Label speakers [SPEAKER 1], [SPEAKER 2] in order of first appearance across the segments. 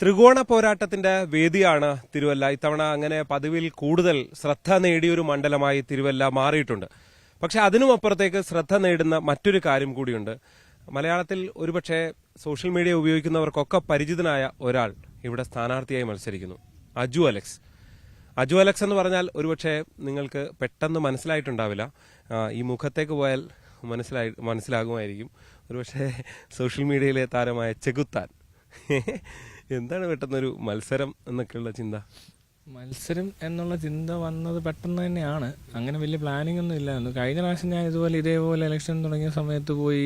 [SPEAKER 1] ത്രികോണ പോരാട്ടത്തിന്റെ വേദിയാണ് തിരുവല്ല. ഇത്തവണ അങ്ങനെ പതിവിൽ കൂടുതൽ ശ്രദ്ധ നേടിയൊരു മണ്ഡലമായി തിരുവല്ല മാറിയിട്ടുണ്ട്. പക്ഷെ അതിനുമപ്പുറത്തേക്ക് ശ്രദ്ധ നേടുന്ന മറ്റൊരു കാര്യം കൂടിയുണ്ട്. മലയാളത്തിൽ ഒരുപക്ഷെ സോഷ്യൽ മീഡിയ ഉപയോഗിക്കുന്നവർക്കൊക്കെ പരിചിതനായ ഒരാൾ ഇവിടെ സ്ഥാനാർത്ഥിയായി മത്സരിക്കുന്നു. അജു അലക്സ്. അജു അലക്സ് എന്ന് പറഞ്ഞാൽ ഒരുപക്ഷെ നിങ്ങൾക്ക് പെട്ടെന്ന് മനസ്സിലായിട്ടുണ്ടാവില്ല. ഈ മുഖത്തേക്ക് പോയാൽ മനസ്സിലാകുമായിരിക്കും. ഒരുപക്ഷെ സോഷ്യൽ മീഡിയയിലെ താരമായ ചെകുത്താൻ. എന്താണ് പെട്ടെന്നൊരു മത്സരം എന്നൊക്കെയുള്ള ചിന്ത?
[SPEAKER 2] മത്സരം എന്നുള്ള ചിന്ത വന്നത് പെട്ടെന്ന് തന്നെയാണ്. അങ്ങനെ വലിയ പ്ലാനിംഗ് ഒന്നും ഇല്ലായിരുന്നു. കഴിഞ്ഞ പ്രാവശ്യം ഞാൻ ഇതേപോലെ ഇലക്ഷൻ തുടങ്ങിയ സമയത്ത് പോയി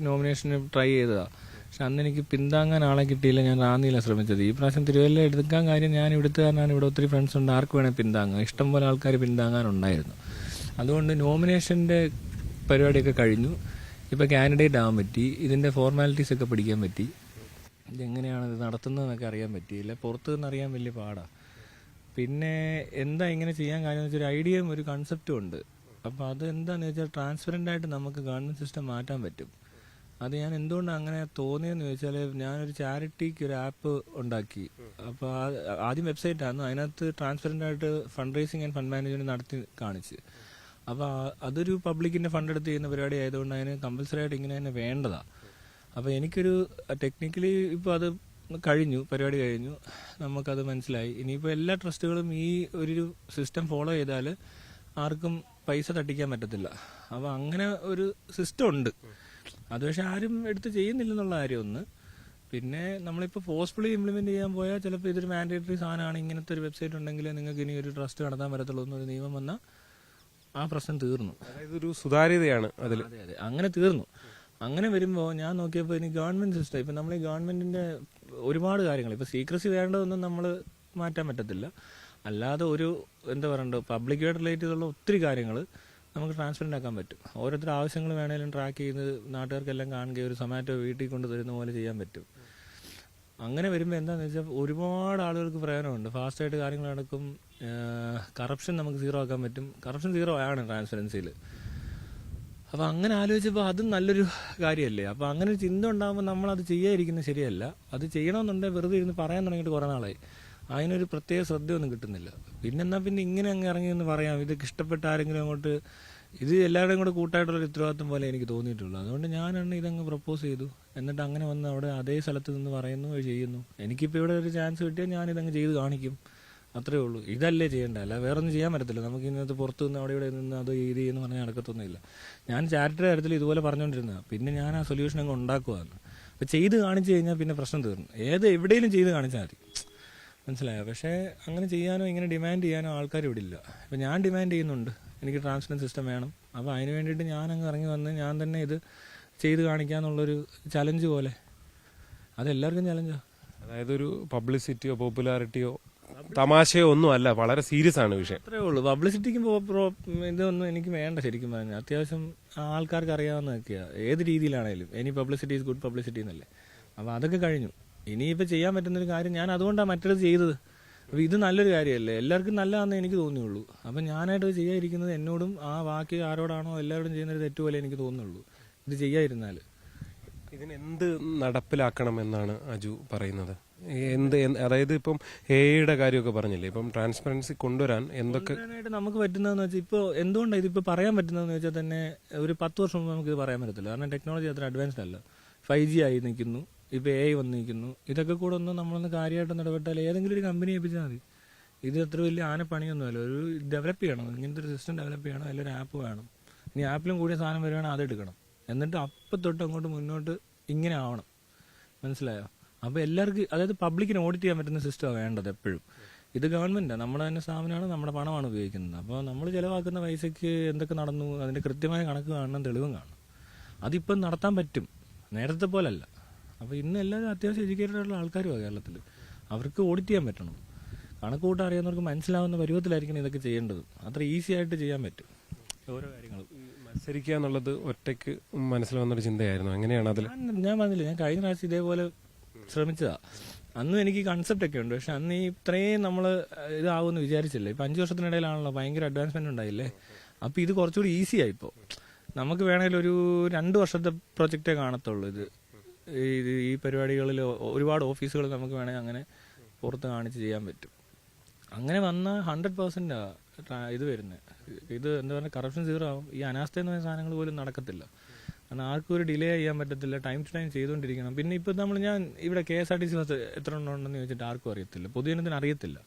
[SPEAKER 2] നോമിനേഷന് ട്രൈ ചെയ്തതാണ്. പക്ഷെ അന്ന് എനിക്ക് പിന്താങ്ങാൻ ആളെ കിട്ടിയില്ല. ഞാൻ റാന്നിയിലാണ് ശ്രമിച്ചത്. ഈ പ്രാവശ്യം തിരുവല്ല എടുക്കാൻ കാര്യം ഞാൻ ഇവിടുത്തുകാരനാണ്. ഇവിടെ ഒത്തിരി ഫ്രണ്ട്സ് ഉണ്ട്. ആർക്ക് വേണേൽ പിന്താങ്ങാം. ഇഷ്ടംപോലെ ആൾക്കാർ പിന്താങ്ങാനുണ്ടായിരുന്നു. അതുകൊണ്ട് നോമിനേഷൻ്റെ പരിപാടിയൊക്കെ കഴിഞ്ഞു. ഇപ്പോൾ കാൻഡിഡേറ്റ് ആവാൻ പറ്റി. ഇതിൻ്റെ ഫോർമാലിറ്റീസ് ഒക്കെ പഠിക്കാൻ പറ്റി. ഇതെങ്ങനെയാണ് ഇത് നടത്തുന്നതെന്നൊക്കെ അറിയാൻ പറ്റിയില്ല. പുറത്തു നിന്ന് അറിയാൻ വലിയ പാടാണ്. പിന്നെ എന്താ ഇങ്ങനെ ചെയ്യാൻ കാര്യം എന്ന് വെച്ചാൽ ഒരു ഐഡിയയും ഒരു കൺസെപ്റ്റും ഉണ്ട്. അപ്പോൾ അത് എന്താണെന്ന് വെച്ചാൽ ട്രാൻസ്പെറൻ്റ് ആയിട്ട് നമുക്ക് ഗവൺമെൻറ് സിസ്റ്റം മാറ്റാൻ പറ്റും. അത് ഞാൻ എന്തുകൊണ്ടാണ് അങ്ങനെ തോന്നിയെന്ന് ചോദിച്ചാൽ, ഞാനൊരു ചാരിറ്റിക്ക് ഒരു ആപ്പ് ഉണ്ടാക്കി. അപ്പോൾ ആദ്യം വെബ്സൈറ്റായിരുന്നു. അതിനകത്ത് ട്രാൻസ്പെറൻ്റ് ആയിട്ട് fund racing and fund management നടത്തി കാണിച്ച്. അപ്പോൾ അതൊരു പബ്ലിക്കിൻ്റെ ഫണ്ട് എടുത്ത് ചെയ്യുന്ന പരിപാടി ആയതുകൊണ്ട് അതിന് കമ്പൽസറി ആയിട്ട് ഇങ്ങനെ തന്നെ വേണ്ടതാണ്. അപ്പോൾ എനിക്കൊരു ടെക്നിക്കലി ഇപ്പോൾ അത് കഴിഞ്ഞു, പരിപാടി കഴിഞ്ഞു, നമുക്കത് മനസ്സിലായി. ഇനിയിപ്പോൾ എല്ലാ ട്രസ്റ്റുകളും ഈ ഒരു സിസ്റ്റം ഫോളോ ചെയ്താൽ ആർക്കും പൈസ തട്ടിക്കാൻ പറ്റത്തില്ല. അപ്പോൾ അങ്ങനെ ഒരു സിസ്റ്റം ഉണ്ട്. അത് പക്ഷെ ആരും എടുത്ത് ചെയ്യുന്നില്ലെന്നുള്ള കാര്യം ഒന്ന്. പിന്നെ നമ്മളിപ്പോൾ ഫോഴ്സ്ഫുള്ളി ഇംപ്ലിമെൻറ്റ് ചെയ്യാൻ പോയാൽ ചിലപ്പോൾ ഇതൊരു മാൻഡേറ്ററി സാധനമാണ്. ഇങ്ങനത്തെ ഒരു വെബ്സൈറ്റ് ഉണ്ടെങ്കിൽ നിങ്ങൾക്ക് ഇനി ഒരു ട്രസ്റ്റ് നടത്താൻ പറ്റത്തുള്ളൂ എന്നൊരു നിയമം വന്നാൽ ആ പ്രശ്നം തീർന്നു.
[SPEAKER 1] അതായത് ഒരു സുതാര്യതയാണ് അതിൽ.
[SPEAKER 2] അതെ അതെ, അങ്ങനെ തീർന്നു. അങ്ങനെ വരുമ്പോൾ ഞാൻ നോക്കിയപ്പോൾ ഇനി ഗവൺമെൻറ് സിസ്റ്റം, ഇപ്പം നമ്മൾ ഈ ഗവൺമെൻറ്റിൻ്റെ ഒരുപാട് കാര്യങ്ങൾ, ഇപ്പോൾ സീക്രസി വേണ്ടതൊന്നും നമ്മൾ മാറ്റാൻ പറ്റത്തില്ല. അല്ലാതെ ഒരു എന്താ പറയണ്ടത്, പബ്ലിക്കായിട്ട് റിലേറ്റ് ചെയ്തുള്ള ഒത്തിരി കാര്യങ്ങൾ നമുക്ക് ട്രാൻസ്പെറൻ്റ് ആക്കാൻ പറ്റും. ഓരോരുത്തർ ആവശ്യങ്ങൾ വേണേലും ട്രാക്ക് ചെയ്ത് നാട്ടുകാർക്കെല്ലാം കാണുകയും ഒരു സൊമാറ്റോ വീട്ടിൽ കൊണ്ട് തരുന്ന പോലെ ചെയ്യാൻ പറ്റും. അങ്ങനെ വരുമ്പോൾ എന്താണെന്ന് വെച്ചാൽ ഒരുപാട് ആളുകൾക്ക് പ്രയോജനമുണ്ട്. ഫാസ്റ്റായിട്ട് കാര്യങ്ങൾ നടക്കും. കറപ്ഷൻ നമുക്ക് സീറോ ആക്കാൻ പറ്റും. കറപ്ഷൻ സീറോ ആണ് ട്രാൻസ്പെറൻസിയിൽ. അപ്പോൾ അങ്ങനെ ആലോചിച്ചപ്പോൾ അതും നല്ലൊരു കാര്യമല്ലേ. അപ്പോൾ അങ്ങനെ ഒരു ചിന്ത ഉണ്ടാകുമ്പോൾ നമ്മളത് ചെയ്യാതിരിക്കുന്നത് ശരിയല്ല. അത് ചെയ്യണമെന്നുണ്ടെങ്കിൽ വെറുതെ ഇരുന്ന് പറയാൻ തുടങ്ങിയിട്ട് കുറേ നാളായി. അതിനൊരു പ്രത്യേക ശ്രദ്ധയൊന്നും കിട്ടുന്നില്ല. പിന്നെന്നാൽ പിന്നെ ഇങ്ങനെ അങ്ങ് ഇറങ്ങി എന്ന് പറയാം. ഇതൊക്കെ ഇഷ്ടപ്പെട്ട ആരെങ്കിലും അങ്ങോട്ട്, ഇത് എല്ലാവരുടെയും കൂടെ കൂട്ടായിട്ടുള്ളൊരു ഉത്തരവാദിത്വം പോലെ എനിക്ക് തോന്നിയിട്ടുള്ളൂ. അതുകൊണ്ട് ഞാനാണ് ഇതങ്ങ് പ്രപ്പോസ് ചെയ്തു. എന്നിട്ട് അങ്ങനെ വന്ന് അവിടെ അതേ സ്ഥലത്ത് നിന്ന് പറയുന്നു, ചെയ്യുന്നു. എനിക്കിപ്പോൾ ഇവിടെ ഒരു ചാൻസ് കിട്ടിയാൽ ഞാനിതങ്ങ് ചെയ്ത് കാണിക്കും. അത്രേ ഉള്ളൂ. ഇതല്ലേ ചെയ്യേണ്ട, അല്ല വേറെ ഒന്നും ചെയ്യാൻ പറ്റത്തില്ല. നമുക്ക് ഇന്നത്തെ പുറത്ത് നിന്ന് അവിടെ ഇവിടെ നിന്ന് അത് ഇത് എന്ന് പറഞ്ഞാൽ നടക്കത്തൊന്നുമില്ല. ഞാൻ ചാരിറ്റിയുടെ കാര്യത്തിൽ ഇതുപോലെ പറഞ്ഞുകൊണ്ടിരുന്നതാണ്. പിന്നെ ഞാൻ ആ സൊല്യൂഷൻ അങ്ങ് ഉണ്ടാക്കുവാന്ന്. അപ്പോൾ ചെയ്ത് കാണിച്ചു കഴിഞ്ഞാൽ പിന്നെ പ്രശ്നം തീർന്നു. എവിടെയെങ്കിലും ചെയ്ത് കാണിച്ചാൽ മതി, മനസ്സിലായോ? പക്ഷേ അങ്ങനെ ചെയ്യാനോ ഇങ്ങനെ ഡിമാൻഡ് ചെയ്യാനോ ആൾക്കാർ ഇവിടെ ഇല്ല. ഇപ്പോൾ ഞാൻ ഡിമാൻഡ് ചെയ്യുന്നുണ്ട്, എനിക്ക് ട്രാൻസ്പെറൻറ്റ് സിസ്റ്റം വേണം. അപ്പോൾ അതിന് വേണ്ടിയിട്ട് ഞാനങ്ങ് ഇറങ്ങി വന്ന് ഞാൻ തന്നെ ഇത് ചെയ്ത് കാണിക്കാന്നുള്ളൊരു ചലഞ്ച് പോലെ. അതെല്ലാവർക്കും ചലഞ്ചാണ്.
[SPEAKER 1] അതായത് ഒരു പബ്ലിസിറ്റിയോ പോപ്പുലാരിറ്റിയോ തമാശയോ ഒന്നും അല്ല, വളരെ സീരിയസ് ആണ് വിഷയം.
[SPEAKER 2] അത്രേ ഉള്ളൂ. പബ്ലിസിറ്റിക്കും ഇതൊന്നും എനിക്ക് വേണ്ട. ശരിക്കും പറഞ്ഞാൽ അത്യാവശ്യം ആൾക്കാർക്ക് അറിയാവുന്നതൊക്കെയാണ്. ഏത് രീതിയിലാണേലും any publicity is good publicity എന്നല്ലേ. അപ്പോൾ അതൊക്കെ കഴിഞ്ഞു. ഇനിയിപ്പോൾ ചെയ്യാൻ പറ്റുന്നൊരു കാര്യം, ഞാൻ അതുകൊണ്ടാണ് മറ്റേത് ചെയ്തത്. അപ്പോൾ ഇത് നല്ലൊരു കാര്യമല്ലേ, എല്ലാവർക്കും നല്ലതാണെന്ന് എനിക്ക് തോന്നിയുള്ളൂ. അപ്പം ഞാനായിട്ട് ചെയ്യാതിരിക്കുന്നത് എന്നോടും ആ ബാക്കി ആരോടാണോ എല്ലാവരോടും ചെയ്യുന്നൊരു തെറ്റുപോലെ എനിക്ക് തോന്നുന്നുള്ളൂ ഇത് ചെയ്യാതിരുന്നാൽ.
[SPEAKER 1] ഇതിനെന്ത് നടപ്പിലാക്കണമെന്നാണ് അജു പറയുന്നത്? അതായത് ഇപ്പം എയുടെ കാര്യമൊക്കെ പറഞ്ഞില്ലേ, ഇപ്പം ട്രാൻസ്പെറൻസി കൊണ്ടുവരാൻ എന്തൊക്കെ
[SPEAKER 2] നമുക്ക് പറ്റുന്നതെന്ന് വെച്ചാൽ, ഇപ്പോൾ എന്തുകൊണ്ടാണ് ഇതിപ്പോൾ പറയാൻ പറ്റുന്നതെന്ന് വെച്ചാൽ തന്നെ ഒരു 10 വർഷം മുമ്പ് നമുക്ക് ഇത് പറയാൻ പറ്റത്തില്ല. കാരണം ടെക്നോളജി അത്ര അഡ്വാൻസ്ഡ് അല്ല. 5G ആയി നിൽക്കുന്നു, ഇപ്പോൾ AI വന്ന് നിൽക്കുന്നു. ഇതൊക്കെ കൂടെ ഒന്ന് നമ്മളൊന്ന് കാര്യമായിട്ട് ഇടപെട്ടാൽ ഏതെങ്കിലും ഒരു കമ്പനി ഏൽപ്പിച്ചാൽ മതി. ഇത് അത്ര വലിയ ആനപ്പണിയൊന്നുമല്ല. ഒരു ഡെവലപ്പ് ചെയ്യണം, ഇങ്ങനത്തെ ഒരു സിസ്റ്റം ഡെവലപ്പ് ചെയ്യണം. അതിലൊരു ആപ്പ് വേണം. ഇനി ആപ്പിലും കൂടിയ സാധനം വരുവാണെങ്കിൽ അതെടുക്കണം. എന്നിട്ട് അപ്പം തൊട്ട് അങ്ങോട്ട് മുന്നോട്ട് ഇങ്ങനെ ആവണം, മനസ്സിലായോ? അപ്പോൾ എല്ലാവർക്കും, അതായത് പബ്ലിക്കിന് ഓഡിറ്റ് ചെയ്യാൻ പറ്റുന്ന സിസ്റ്റമാണ് വേണ്ടത് എപ്പോഴും. ഇത് ഗവൺമെൻറ്റാണ്, നമ്മുടെ തന്നെ സ്ഥാപനമാണ്, നമ്മുടെ പണമാണ് ഉപയോഗിക്കുന്നത്. അപ്പോൾ നമ്മൾ ചിലവാക്കുന്ന പൈസയ്ക്ക് എന്തൊക്കെ നടന്നു അതിൻ്റെ കൃത്യമായ കണക്ക് കാണണം, തെളിവും കാണണം. അതിപ്പം നടത്താൻ പറ്റും, നേരത്തെ പോലല്ല. അപ്പോൾ ഇന്ന് എല്ലാവരും അത്യാവശ്യം എഡ്യൂക്കേറ്റഡ് ആയിട്ടുള്ള ആൾക്കാരുമാണ് കേരളത്തിൽ. അവർക്ക് ഓഡിറ്റ് ചെയ്യാൻ പറ്റണം. കണക്ക് കൂട്ടം അറിയാവുന്നവർക്ക് മനസ്സിലാവുന്ന പരുവത്തിലായിരിക്കണം ഇതൊക്കെ ചെയ്യേണ്ടത്. അത്ര ഈസി ആയിട്ട് ചെയ്യാൻ പറ്റും ഓരോ കാര്യങ്ങളും.
[SPEAKER 1] മത്സരിക്കുക എന്നുള്ളത് ഒറ്റയ്ക്ക് മനസ്സിൽ വന്നൊരു ചിന്തയായിരുന്നു. എങ്ങനെയാണ് അതിൽ?
[SPEAKER 2] ഞാൻ പറഞ്ഞില്ല, ഞാൻ കഴിഞ്ഞ പ്രാവശ്യം ഇതേപോലെ ശ്രമിച്ചതാണ്. അന്നും എനിക്ക് കൺസെപ്റ്റ് ഒക്കെ ഉണ്ട്. പക്ഷെ അന്ന് ഇത്രയും നമ്മൾ ഇതാവുമെന്ന് വിചാരിച്ചില്ല. ഇപ്പം 5 വർഷത്തിനിടയിലാണല്ലോ ഭയങ്കര അഡ്വാൻസ്മെന്റ് ഉണ്ടായില്ലേ. അപ്പോൾ ഇത് കുറച്ചുകൂടി ഈസിയായി. ഇപ്പോൾ നമുക്ക് വേണമെങ്കിൽ ഒരു 2 വർഷത്തെ പ്രൊജക്റ്റേ കാണത്തുള്ളൂ ഇത് ഈ പരിപാടികളിൽ ഒരുപാട് ഓഫീസുകൾ നമുക്ക് വേണമെങ്കിൽ അങ്ങനെ പുറത്ത് കാണിച്ച് ചെയ്യാൻ പറ്റും. അങ്ങനെ വന്നാൽ 100% ഇത് വരുന്നത്. ഇത് എന്താ പറയുക, കറപ്ഷൻ സീറോ ആവും. ഈ അനാസ്ഥ എന്ന് പറയുന്ന സാധനങ്ങൾ പോലും നടക്കത്തില്ല. കാരണം ആർക്കും ഒരു ഡിലേ ചെയ്യാൻ പറ്റത്തില്ല, ടൈം ടു ടൈം ചെയ്തുകൊണ്ടിരിക്കണം. പിന്നെ ഇപ്പോൾ ഞാൻ ഇവിടെ KSRTC ബസ് എത്ര ഉണ്ടെന്ന് ചോദിച്ചിട്ട് ആർക്കും അറിയത്തില്ല, പൊതുജനത്തിന് അറിയത്തില്ല.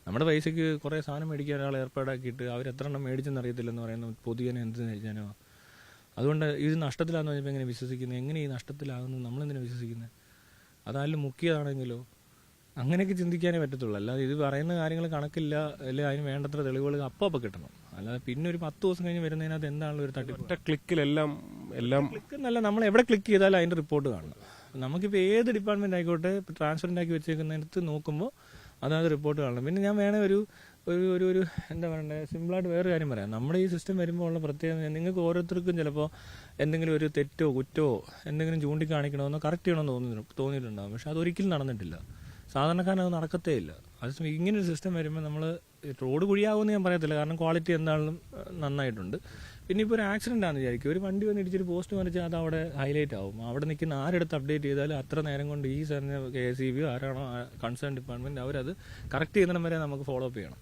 [SPEAKER 2] നമ്മുടെ പൈസയ്ക്ക് കുറേ സാധനം മേടിക്കാൻ ഒരാൾ ഏർപ്പാടാക്കിയിട്ട് അവർ എത്ര എണ്ണം മേടിച്ചെന്ന് അറിയത്തില്ലെന്ന് പറയുന്നത് പൊതുജനം എന്ത് ജനോ. അതുകൊണ്ട് ഇത് നഷ്ടത്തിലാണെന്ന് പറഞ്ഞപ്പോൾ എങ്ങനെ വിശ്വസിക്കുന്നത്? എങ്ങനെ ഈ നഷ്ടത്തിലാകുന്നു നമ്മളെന്തിനാ വിശ്വസിക്കുന്നത്? അതായാലും മുക്കിയതാണെങ്കിലോ? അങ്ങനെയൊക്കെ ചിന്തിക്കാനേ പറ്റത്തുള്ളൂ. അല്ലാതെ ഇത് പറയുന്ന കാര്യങ്ങൾ കണക്കില്ല, അല്ലെങ്കിൽ അതിന് വേണ്ടത്ര തെളിവുകൾ അപ്പം കിട്ടണം. അല്ലാതെ പിന്നെ ഒരു 10 ദിവസം കഴിഞ്ഞ് വരുന്നതിനകത്ത് എന്താണല്ലോ ഒരു തട്ടിപ്പ്.
[SPEAKER 1] ക്ലിക്കിലെല്ലാം
[SPEAKER 2] ക്ലിക്ക് എന്നല്ല, നമ്മൾ എവിടെ ക്ലിക്ക് ചെയ്താലും അതിന്റെ റിപ്പോർട്ട് കാണണം. നമുക്കിപ്പോൾ ഏത് ഡിപ്പാർട്ട്മെന്റ് ആയിക്കോട്ടെ, ട്രാൻസ്പെറന്റ് ആക്കി വെച്ചേക്കുന്നിടത്ത് നോക്കുമ്പോൾ അതായത് റിപ്പോർട്ട് കാണണം. പിന്നെ ഞാൻ വേണേ ഒരു ഒരു ഒരു എന്താ പറയണ്ടേ, സിമ്പിളായിട്ട് വേറെ കാര്യം പറയാം. നമ്മുടെ ഈ സിസ്റ്റം വരുമ്പോൾ ഉള്ള പ്രത്യേകത, നിങ്ങൾക്ക് ഓരോരുത്തർക്കും ചിലപ്പോൾ എന്തെങ്കിലും ഒരു തെറ്റോ കുറ്റോ എന്തെങ്കിലും ചൂണ്ടിക്കാണിക്കണമെന്നോ കറക്റ്റ് ചെയ്യണമെന്ന് തോന്നിയിട്ടുണ്ടാകും. പക്ഷെ അതൊരിക്കലും നടന്നിട്ടില്ല. സാധാരണക്കാരനത് നടക്കത്തേ ഇല്ല. അതേസമയം ഇങ്ങനൊരു സിസ്റ്റം വരുമ്പോൾ നമ്മൾ റോഡ് കുഴിയാവുമെന്ന് ഞാൻ പറയത്തില്ല, കാരണം ക്വാളിറ്റി എന്താണെങ്കിലും നന്നായിട്ടുണ്ട്. പിന്നെ ഇപ്പോൾ ഒരു ആക്സിഡന്റ് ആണെന്ന് വിചാരിക്കും, ഒരു വണ്ടി വന്ന് ഇടിച്ചൊരു പോസ്റ്റ് വരച്ചാൽ അത് അവിടെ ഹൈലൈറ്റ് ആവും. അവിടെ നിൽക്കുന്ന ആരെടുത്ത് അപ്ഡേറ്റ് ചെയ്താലും അത്ര നേരം കൊണ്ട് ഈ സാറിന് KSEB ആരാണോ കൺസേൺ ഡിപ്പാർട്ട്മെന്റ് അവരത് കറക്റ്റ് ചെയ്യുന്നിടം വരെ നമുക്ക് ഫോളോ അപ്പ് ചെയ്യണം.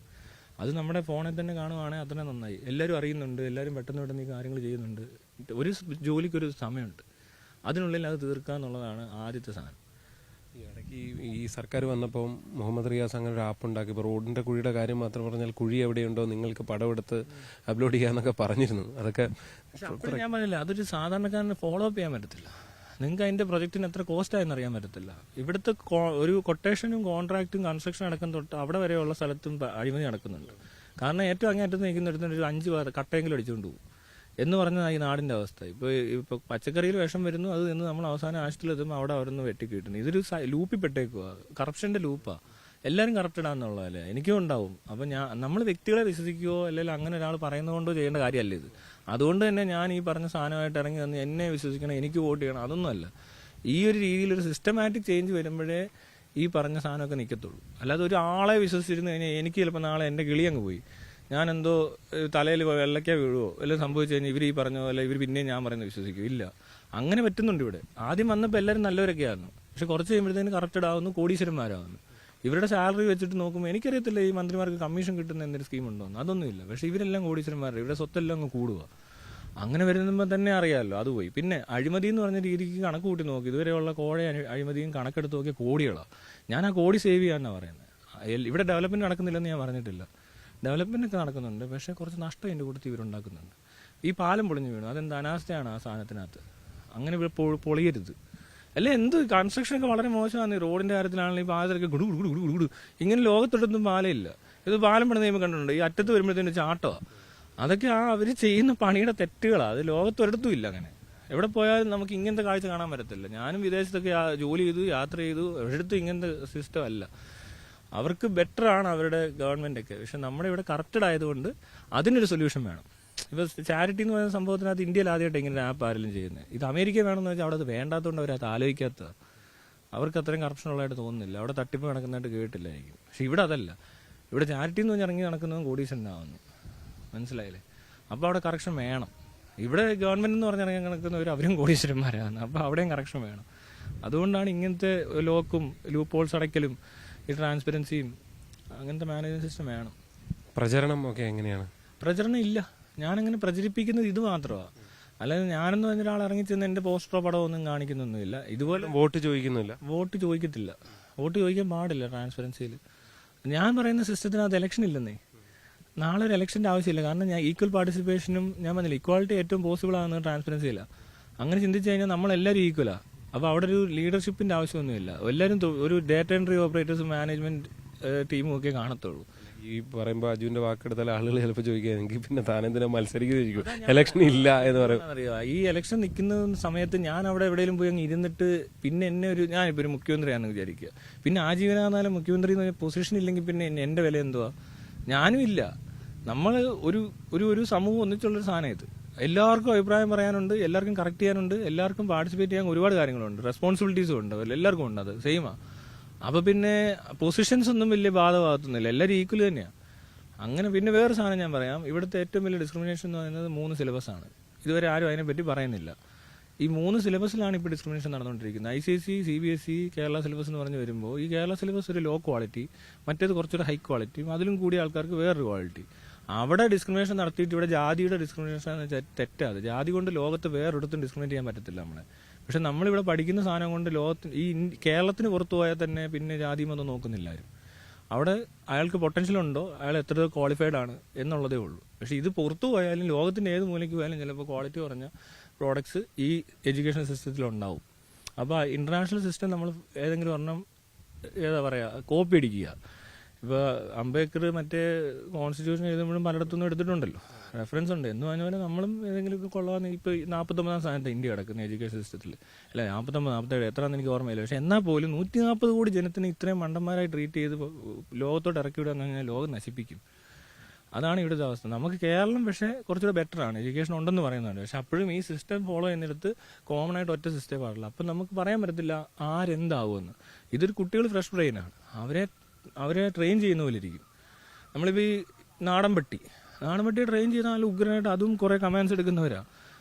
[SPEAKER 2] അത് നമ്മുടെ ഫോണിൽ തന്നെ കാണുവാണെങ്കിൽ അത്ര നന്നായി. എല്ലാവരും അറിയുന്നുണ്ട്, എല്ലാവരും പെട്ടെന്ന് ഈ കാര്യങ്ങൾ ചെയ്യുന്നുണ്ട്. ഒരു ജോലിക്കൊരു സമയമുണ്ട്, അതിനുള്ളിൽ അത് തീർക്കുക എന്നുള്ളതാണ് ആദ്യത്തെ സാധനം.
[SPEAKER 1] ഈ ഇടയ്ക്ക് ഈ സർക്കാർ വന്നപ്പോൾ മുഹമ്മദ് റിയാസ് അങ്ങനെ ഒരു ആപ്പ് ഉണ്ടാക്കി. ഇപ്പോൾ റോഡിന്റെ കുഴിയുടെ കാര്യം മാത്രം പറഞ്ഞാൽ കുഴി എവിടെയുണ്ടോ നിങ്ങൾക്ക് പടമെടുത്ത് അപ്ലോഡ് ചെയ്യാന്നൊക്കെ പറഞ്ഞിരുന്നു. അതൊക്കെ
[SPEAKER 2] ഞാൻ പറഞ്ഞില്ല, അതൊരു സാധാരണക്കാരന് ഫോളോ അപ്പ് ചെയ്യാൻ പറ്റത്തില്ല. നിങ്ങൾക്ക് അതിന്റെ പ്രൊജക്ടിന് എത്ര കോസ്റ്റ് ആയെന്ന് അറിയാൻ പറ്റത്തില്ല. ഇവിടുത്തെ ഒരു കൊട്ടേഷനും കോൺട്രാക്റ്റും കൺസ്ട്രക്ഷൻ അടക്കം തൊട്ട് അവിടെ വരെയുള്ള സ്ഥലത്തും അഴിമതി നടക്കുന്നുണ്ട്. കാരണം ഏറ്റവും അങ്ങേറ്റത്ത് നിൽക്കുന്നിടത്ത് ഒരു 5 കട്ടയെങ്കിലും അടിച്ചുകൊണ്ട് പോകും എന്ന് പറഞ്ഞതാണ് ഈ നാടിന്റെ അവസ്ഥ. ഇപ്പോൾ പച്ചക്കറിയിൽ വിഷം വരുന്നു, അത് എന്ന് നമ്മൾ അവസാനം ആശുപത്രിയിലെത്തുമ്പോൾ അവിടെ അവരൊന്ന് വെട്ടിക്കിട്ടുന്നു. ഇതൊരു ലൂപ്പിൽ പെട്ടേക്കുക, കറപ്ഷന്റെ ലൂപ്പാ. എല്ലാവരും കറപ്റ്റഡ് ആണെന്നുള്ളതല്ലേ എനിക്കും ഉണ്ടാവും. അപ്പം നമ്മൾ വ്യക്തികളെ വിശ്വസിക്കുകയോ അല്ലെങ്കിൽ അങ്ങനെ ഒരാൾ പറയുന്നതുകൊണ്ടോ ചെയ്യേണ്ട കാര്യമല്ല ഇത്. അതുകൊണ്ട് തന്നെ ഞാൻ ഈ പറഞ്ഞ സാധനമായിട്ട് ഇറങ്ങി വന്ന് എന്നെ വിശ്വസിക്കണം, എനിക്ക് വോട്ട് ചെയ്യണം, അതൊന്നുമല്ല. ഈ ഒരു രീതിയിൽ ഒരു സിസ്റ്റമാറ്റിക് ചേഞ്ച് വരുമ്പോഴേ ഈ പറഞ്ഞ സാധനമൊക്കെ നിൽക്കത്തുള്ളൂ. അല്ലാതെ ഒരു ആളെ വിശ്വസിച്ചിരുന്നു കഴിഞ്ഞാൽ എനിക്ക് ചിലപ്പോൾ നാളെ എൻ്റെ കിളി അങ്ങ് പോയി, ഞാൻ എന്തോ തലയിൽ വെള്ളയ്ക്ക വീഴുവോ എല്ലാം സംഭവിച്ചു കഴിഞ്ഞാൽ ഇവർ ഈ പറഞ്ഞ പോലെ ഇവർ പിന്നെയും ഞാൻ പറയുന്നത് വിശ്വസിക്കും. ഇല്ല, അങ്ങനെ പറ്റുന്നുണ്ട് ഇവിടെ. ആദ്യം വന്നപ്പോൾ എല്ലാവരും നല്ലവരൊക്കെയായിരുന്നു, പക്ഷെ കുറച്ച് കഴിയുമ്പോഴത്തേന് കറപ്റ്റഡ് ആവുന്നു, കോടീശ്വരന്മാരാവുന്നു. ഇവരുടെ സാലറി വെച്ചിട്ട് നോക്കുമ്പോൾ എനിക്കറിയത്തില്ല ഈ മന്ത്രിമാർക്ക് കമ്മീഷൻ കിട്ടുന്ന എന്തൊരു സ്കീം ഉണ്ടോ എന്ന്. അതൊന്നുമില്ല. പക്ഷെ ഇവരെല്ലാം കോടീശ്വരന്മാരുടെ, ഇവിടെ സ്വത്തെല്ലാം അങ്ങ് കൂടുക. അങ്ങനെ വരുമ്പോൾ തന്നെ അറിയാമല്ലോ അത് പോയി. പിന്നെ അഴിമതി എന്ന് പറഞ്ഞ രീതിക്ക് കണക്ക് കൂട്ടി നോക്കി, ഇതുവരെയുള്ള കോഴ അഴിമതിയും കണക്കെടുത്ത് നോക്കിയ കോടികളാണ്. ഞാൻ ആ കോടി സേവ് ചെയ്യാനാണ് പറയുന്നത്. ഇവിടെ ഡെവലപ്മെന്റ് നടക്കുന്നില്ലെന്ന് ഞാൻ പറഞ്ഞിട്ടില്ല, ഡെവലപ്മെന്റ് ഒക്കെ നടക്കുന്നുണ്ട്. പക്ഷെ കുറച്ച് നഷ്ടം എൻ്റെ കൂട്ടത്തിൽ ഇവരുണ്ടാക്കുന്നുണ്ട്. ഈ പാലം പൊളിഞ്ഞു വീണു, അതെന്ത് അനാസ്ഥയാണ് ആ സാധനത്തിനകത്ത്. അങ്ങനെ പൊളിയരുത്. അല്ലെ എന്ത് കൺസ്ട്രക്ഷനൊക്കെ വളരെ മോശമാണ്. ഈ റോഡിന്റെ കാര്യത്തിലാണെങ്കിൽ ഈ പാലത്തിലൊക്കെ ഗുഡു ഗുഡു ഗുഡു ഗുഡു. ഇങ്ങനെ ലോകത്തൊട്ടൊന്നും പാലമില്ല. ഇത് പാലം പണി നിയമം കണ്ടിട്ടുണ്ട്, ഈ അറ്റത്ത് വരുമ്പോഴത്തേന് ചാട്ടമാണ്. അതൊക്കെ അവർ ചെയ്യുന്ന പണിയുടെ തെറ്റുകളാണ്. അത് ലോകത്തൊരിടത്തും ഇല്ല. അങ്ങനെ എവിടെ പോയാലും നമുക്ക് ഇങ്ങനത്തെ കാഴ്ച കാണാൻ പറ്റത്തില്ല. ഞാനും വിദേശത്തൊക്കെ ജോലി ചെയ്തു, യാത്ര ചെയ്തു, ഒരിടത്തും ഇങ്ങനത്തെ സിസ്റ്റം അല്ല. അവർക്ക് ബെറ്റർ ആണ് അവരുടെ ഗവൺമെന്റ് ഒക്കെ. പക്ഷെ നമ്മുടെ ഇവിടെ കറപ്റ്റഡ് ആയതുകൊണ്ട് അതിനൊരു സൊല്യൂഷൻ വേണം. ഇപ്പൊ ചാരിറ്റി എന്ന് പറയുന്ന സംഭവത്തിനകത്ത് ഇന്ത്യയിൽ ആദ്യമായിട്ട് ഇങ്ങനെ ആപ്പ് ആരെങ്കിലും ചെയ്യുന്നത്. ഇത് അമേരിക്ക വേണമെന്ന് വെച്ചാൽ അവിടെ അത് വേണ്ടാത്തതുകൊണ്ട് അവരത് ആലോചിക്കാത്ത, അവർക്ക് അത്രയും കറപ്ഷൻ ഉള്ളതായിട്ട് തോന്നുന്നില്ല. അവിടെ തട്ടിപ്പ് നടക്കുന്നതായിട്ട് കേട്ടില്ലായിരിക്കും. പക്ഷെ ഇവിടെ അതല്ല. ഇവിടെ ചാരിറ്റി എന്ന് പറഞ്ഞാൽ ഇറങ്ങി നടക്കുന്നതും കോടീശ്വരനാവുന്നു. മനസ്സിലായില്ലേ? അപ്പോൾ അവിടെ കറക്ഷൻ വേണം. ഇവിടെ ഗവൺമെന്റ് എന്ന് പറഞ്ഞാൽ ഇറങ്ങി നടക്കുന്നവർ അവരും കോടീശ്വരന്മാരാണ്. അപ്പോൾ അവിടെയും കറക്ഷൻ വേണം. അതുകൊണ്ടാണ് ഇങ്ങനത്തെ ലോക്കും ലൂപ്പ് ഹോൾസ് അടയ്ക്കലും ഈ ട്രാൻസ്പെറൻസിയും അങ്ങനത്തെ മാനേജ്മെന്റ് സിസ്റ്റം വേണം.
[SPEAKER 1] പ്രചരണം ഒക്കെ എങ്ങനെയാണ്?
[SPEAKER 2] പ്രചരണം ഇല്ല. ഞാനങ്ങനെ പ്രചരിപ്പിക്കുന്നത് ഇത് മാത്രമാണ്. അല്ലാതെ ഞാനെന്ന് പറഞ്ഞ ഒരാൾ ഇറങ്ങി ചെന്ന് എന്റെ പോസ്റ്ററോ പടമോ ഒന്നും കാണിക്കുന്നൊന്നുമില്ല. ഇതുപോലെ
[SPEAKER 1] വോട്ട് ചോദിക്കുന്നില്ല,
[SPEAKER 2] വോട്ട് ചോദിക്കത്തില്ല, വോട്ട് ചോദിക്കാൻ പാടില്ല ട്രാൻസ്പെറൻസിയിൽ. ഞാൻ പറയുന്ന സിസ്റ്റത്തിനകത്ത് ഇലക്ഷൻ ഇല്ലെന്നേ. നാളെ ഒരു ഇലക്ഷന്റെ ആവശ്യമില്ല. കാരണം ഞാൻ ഈക്വൽ പാർട്ടിസിപ്പേഷനും ഞാൻ പറഞ്ഞില്ല, ഇക്വാളിറ്റി ഏറ്റവും പോസിബിൾ ആകുന്നത് ട്രാൻസ്പെറൻസിയില്ല. അങ്ങനെ ചിന്തിച്ചു കഴിഞ്ഞാൽ നമ്മളെല്ലാവരും ഈക്വലാ. അപ്പോൾ അവിടെ ഒരു ലീഡർഷിപ്പിന്റെ ആവശ്യമൊന്നുമില്ല. എല്ലാവരും ഒരു ഡേറ്റ എൻട്രി ഓപ്പറേറ്റേഴ്സും മാനേജ്മെന്റ് ടീമും ഒക്കെ കാണത്തുള്ളൂ.
[SPEAKER 1] ഈ പറയുമ്പോൾ അജുവിന്റെ വാക്കെടുത്താൽ ആളുകൾ ചിലപ്പോൾ ചോദിക്കുകയാണെങ്കിൽ പിന്നെ താനെന്തിനാ മത്സരിക്കുകയായിരിക്കും, ഇലക്ഷൻ ഇല്ല എന്ന് പറയും.
[SPEAKER 2] അറിയാം, ഈ ഇലക്ഷൻ നിൽക്കുന്ന സമയത്ത് ഞാൻ അവിടെ എവിടെയെങ്കിലും പോയി അങ്ങ് ഇരുന്നിട്ട് പിന്നെ എന്നെ ഞാനിപ്പോൾ ഒരു മുഖ്യമന്ത്രിയാണെന്ന് വിചാരിക്കുക. പിന്നെ ആജീവനാകാലം മുഖ്യമന്ത്രി എന്ന് പൊസിഷൻ ഇല്ലെങ്കിൽ പിന്നെ എന്റെ വില എന്തുവാ? ഞാനും ഇല്ല. നമ്മൾ ഒരു സമൂഹം ഒന്നിച്ചുള്ളൊരു സാധനം ഇത്. എല്ലാവർക്കും അഭിപ്രായം പറയാനുണ്ട്, എല്ലാവർക്കും കറക്റ്റ് ചെയ്യാനുണ്ട്, എല്ലാവർക്കും പാർട്ടിസിപ്പേറ്റ് ചെയ്യാൻ ഒരുപാട് കാര്യങ്ങളുണ്ട്, റെസ്പോൺസിബിലിറ്റീസും ഉണ്ട്, എല്ലാവർക്കും ഉണ്ട്. അത് സെയിമാ. അപ്പൊ പിന്നെ പൊസിഷൻസ് ഒന്നും വലിയ ബാധകമാകത്തുന്നില്ല, എല്ലാവരും ഈക്വൽ തന്നെയാണ്. അങ്ങനെ പിന്നെ വേറെ സാധനം ഞാൻ പറയാം. ഇവിടുത്തെ ഏറ്റവും വലിയ ഡിസ്ക്രിമിനേഷൻ എന്ന് പറയുന്നത് 3 സിലബസ് ആണ്. ഇതുവരെ ആരും അതിനെപ്പറ്റി പറയുന്നില്ല. ഈ 3 സിലബസിലാണ് ഇപ്പോൾ ഡിസ്ക്രിമിനേഷൻ നടന്നുകൊണ്ടിരിക്കുന്നത്. ICSE, CBSE, കേരള സിലബസ് എന്ന് പറഞ്ഞ് വരുമ്പോൾ ഈ കേരള സിലബസ് ഒരു ലോ ക്വാളിറ്റി, മറ്റേത് കുറച്ചൊരു ഹൈ ക്വാളിറ്റി, അതിലും കൂടിയ ആൾക്കാർക്ക് വേറൊരു ക്വാളിറ്റി. അവിടെ ഡിസ്ക്രിമിനേഷൻ നടത്തിയിട്ട് ഇവിടെ ജാതിയുടെ ഡിസ്ക്രിമിനേഷൻ തെറ്റാത്. ജാതി കൊണ്ട് ലോകത്ത് വേറൊരിടത്തും ഡിസ്ക്രിമിനേറ്റ് ചെയ്യാൻ പറ്റത്തില്ല നമ്മളെ. പക്ഷെ നമ്മളിവിടെ പഠിക്കുന്ന സാധനം കൊണ്ട് ലോകത്തിന് ഈ കേരളത്തിന് പുറത്തു പോയാൽ തന്നെ പിന്നെ ജാതിയൊന്നും നോക്കുന്നില്ല ആരും. അവിടെ അയാൾക്ക് പൊട്ടൻഷ്യൽ ഉണ്ടോ, അയാൾ എത്ര ക്വാളിഫൈഡ് ആണ് എന്നുള്ളതേ ഉള്ളൂ. പക്ഷെ ഇത് പുറത്തു പോയാലും ലോകത്തിന്റെ ഏത് മൂലയ്ക്ക് പോയാലും ചിലപ്പോൾ ക്വാളിറ്റി കുറഞ്ഞ പ്രോഡക്ട്സ് ഈ എഡ്യൂക്കേഷൻ സിസ്റ്റത്തിൽ ഉണ്ടാവും. അപ്പോൾ ഇന്റർനാഷണൽ സിസ്റ്റം നമ്മൾ ഏതെങ്കിലും ഒരെണ്ണം ഏതാ പറയുക കോപ്പി അടിക്കുക. ഇപ്പോൾ അംബേദ്കർ മറ്റേ കോൺസ്റ്റിറ്റ്യൂഷൻ എഴുതുമ്പോഴും പലയിടത്തുനിന്നും എടുത്തിട്ടുണ്ടല്ലോ, റെഫറൻസ് ഉണ്ട്. എന്ന് പറഞ്ഞ പോലെ നമ്മളും ഏതെങ്കിലും കൊള്ളാന്ന്. ഇപ്പോൾ 49ാം സ്ഥാനത്ത് ഇന്ത്യ കിടക്കുന്ന എഡ്യൂക്കേഷൻ സിസ്റ്റത്തിൽ, അല്ല 49, 47 എത്രയാണെന്ന് എനിക്ക് ഓർമ്മയില്ല. പക്ഷെ എന്നാൽ പോലും 140 കോടി ജനത്തിന് ഇത്രയും മണ്ടന്മാരായി ട്രീറ്റ് ചെയ്ത് ലോകത്തോട്ട് ഇറക്കി വിടുക എന്ന് പറഞ്ഞാൽ ലോകം നശിപ്പിക്കും. അതാണ് ഇവിടുത്തെ അവസ്ഥ. നമുക്ക് കേരളം പക്ഷേ കുറച്ചുകൂടെ ബെറ്റർ ആണ്, എഡ്യൂക്കേഷൻ ഉണ്ടെന്ന് പറയുന്നുണ്ട്. പക്ഷെ അപ്പോഴും ഈ സിസ്റ്റം ഫോളോ ചെയ്യുന്നിടത്ത് കോമൺ ആയിട്ട് ഒറ്റ സിസ്റ്റമേ പാടില്ല. അപ്പം നമുക്ക് പറയാൻ പറ്റത്തില്ല ആരെന്താവുമെന്ന്. ഇതൊരു കുട്ടികൾ ഫ്രഷ് ബ്രെയിനാണ്, അവരെ ട്രെയിൻ ചെയ്യുന്ന പോലെ ഇരിക്കും. നമ്മളിപ്പോൾ ഈ നാടൻപട്ടി ട്രെയിൻ ചെയ്താൽ നല്ല ഉഗ്രനായിട്ട് അതും കുറേ കമാൻഡ്സ് എടുക്കുന്നവരാണ്.